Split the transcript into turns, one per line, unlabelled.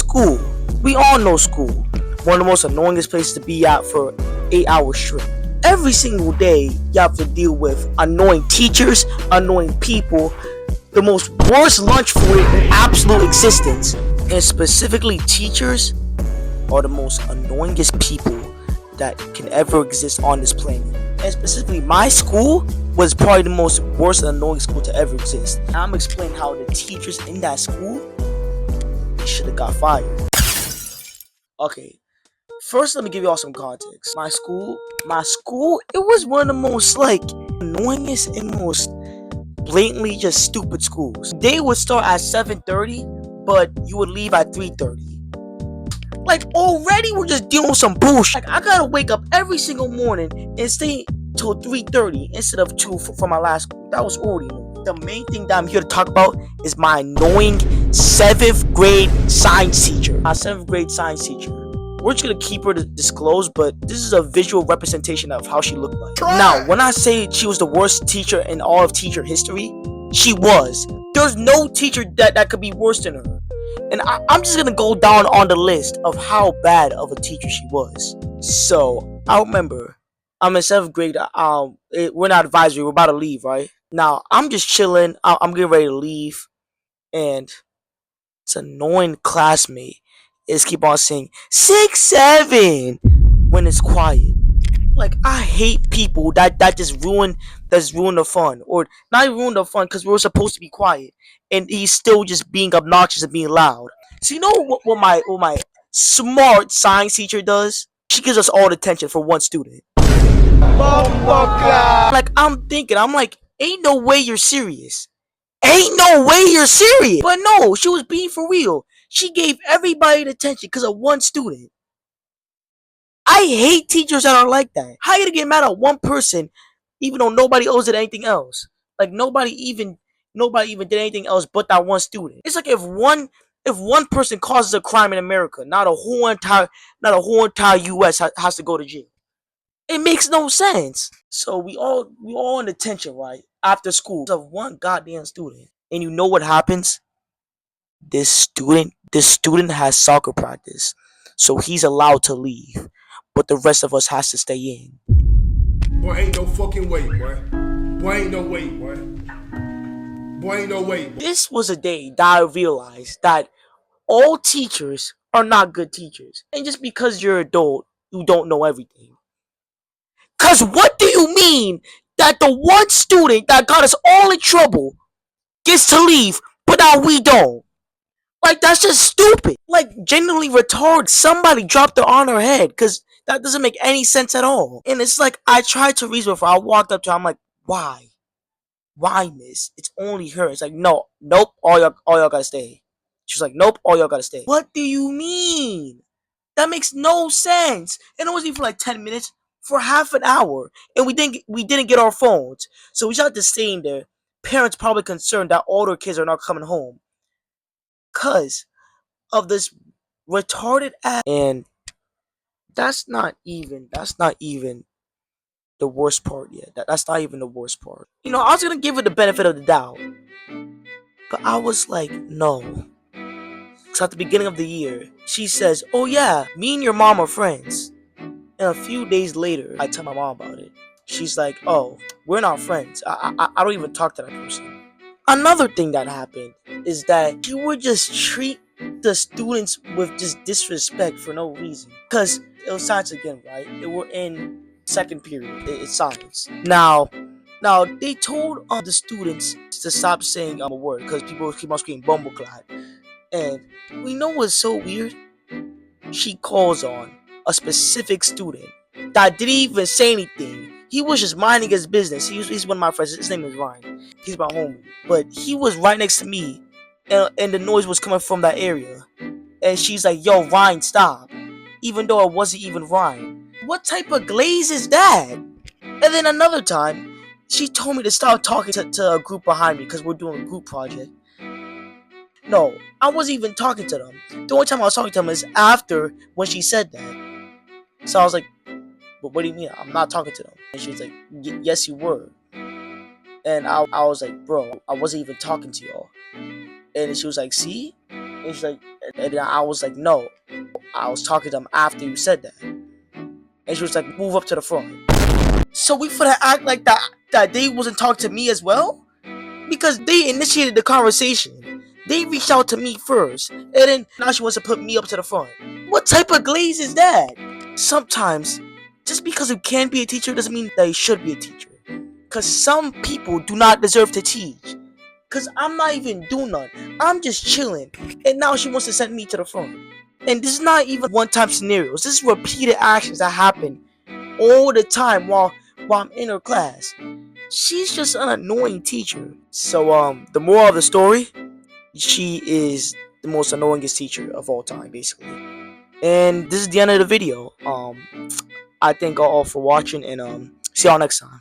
School. We all know school. One of the most annoyingest places to be at for 8 hours straight. Every single day, you have to deal with annoying teachers, annoying people, the most worst lunch food in absolute existence. And specifically, teachers are the most annoyingest people that can ever exist on this planet. And specifically, my school was probably the most worst and annoying school to ever exist. I'm explaining how the teachers in that school should have got fired. Okay, first let me give you all some context. My school, it was one of the most annoyingest and most blatantly just stupid schools. They would start at 7:30, but you would leave at 3:30. Already we're just dealing with some bullshit. I gotta wake up every single morning and stay till 3:30 instead of 2 for my last school. That was already annoying. The main thing that I'm here to talk about is my annoying 7th grade science teacher. My 7th grade science teacher. We're just gonna keep her disclosed, but this is a visual representation of how she looked like. Now, when I say she was the worst teacher in all of teacher history, she was. There's no teacher that could be worse than her. And I'm just gonna go down on the list of how bad of a teacher she was. So, I remember, I'm in 7th grade, we're not advisory, we're about to leave, right? Now, I'm just chilling, I'm getting ready to leave, and this annoying classmate is keep on saying 6-7 when it's quiet. I hate people that just ruin the fun, or not even ruin the fun because we were supposed to be quiet, and he's still just being obnoxious and being loud. So you know what my smart science teacher does? She gives us all the attention for one student. I'm like, ain't no way you're serious. Ain't no way you're serious. But no, she was being for real. She gave everybody the attention because of one student. I hate teachers that are like that. How you gonna get mad at one person even though nobody owes it anything else? Nobody even did anything else but that one student. It's like if one person causes a crime in America, not a whole entire US has to go to jail. It makes no sense. So we all in detention, right? After school of one goddamn student. And you know what happens? This student has soccer practice. So he's allowed to leave. But the rest of us has to stay in.
Boy, ain't no fucking way, boy. Boy, ain't no way, boy. Boy, ain't no way.
This was a day that I realized that all teachers are not good teachers. And just because you're an adult, you don't know everything. Cause what do you mean that the one student that got us all in trouble gets to leave, but now we don't? That's just stupid. Genuinely retarded. Somebody dropped it on her head, cause that doesn't make any sense at all. And it's I tried to reason with her. I walked up to her. I'm like, why? Why, miss? It's only her. It's no, nope. All y'all gotta stay. She's like, nope. All y'all gotta stay. What do you mean? That makes no sense. And it wasn't even for 10 minutes, for half an hour, and we didn't get our phones, so we just had to stay in there. Parents probably concerned that all their kids are not coming home, cause of this retarded ass. And that's not even the worst part yet. That's not even the worst part. I was gonna give her the benefit of the doubt, but I was like, no. So at the beginning of the year, she says, "Oh yeah, me and your mom are friends." And a few days later, I tell my mom about it. She's like, "Oh, we're not friends. I don't even talk to that person." Another thing that happened is that she would just treat the students with just disrespect for no reason. Because it was science again, right? They were in second period. It's science. Now they told the students to stop saying a word because people keep on screaming bumbleclad. And we know what's so weird? She calls on a specific student that didn't even say anything. He was just minding his business. He's one of my friends. His name is Ryan. He's my homie. But he was right next to me, and the noise was coming from that area. And she's like, "Yo, Ryan, stop." Even though it wasn't even Ryan. What type of glaze is that? And then another time, she told me to stop talking to a group behind me because we're doing a group project. No, I wasn't even talking to them. The only time I was talking to them is after when she said that. So I was like, "But what do you mean? I'm not talking to them." And she was like, "Yes, you were." And I was like, "Bro, I wasn't even talking to y'all." And she was like, "See?" And she's like, and then I was like, no, I was talking to them after you said that. And she was like, move up to the front. So we finna act like that they wasn't talking to me as well? Because they initiated the conversation. They reached out to me first, and then now she wants to put me up to the front. What type of glaze is that? Sometimes, just because you can be a teacher doesn't mean that you should be a teacher. Because some people do not deserve to teach. Because I'm not even doing nothing. I'm just chilling. And now she wants to send me to the front. And this is not even one-time scenarios. This is repeated actions that happen all the time while I'm in her class. She's just an annoying teacher. So, the moral of the story, she is the most annoyingest teacher of all time, basically. And this is the end of the video. I thank y'all for watching, and see y'all next time.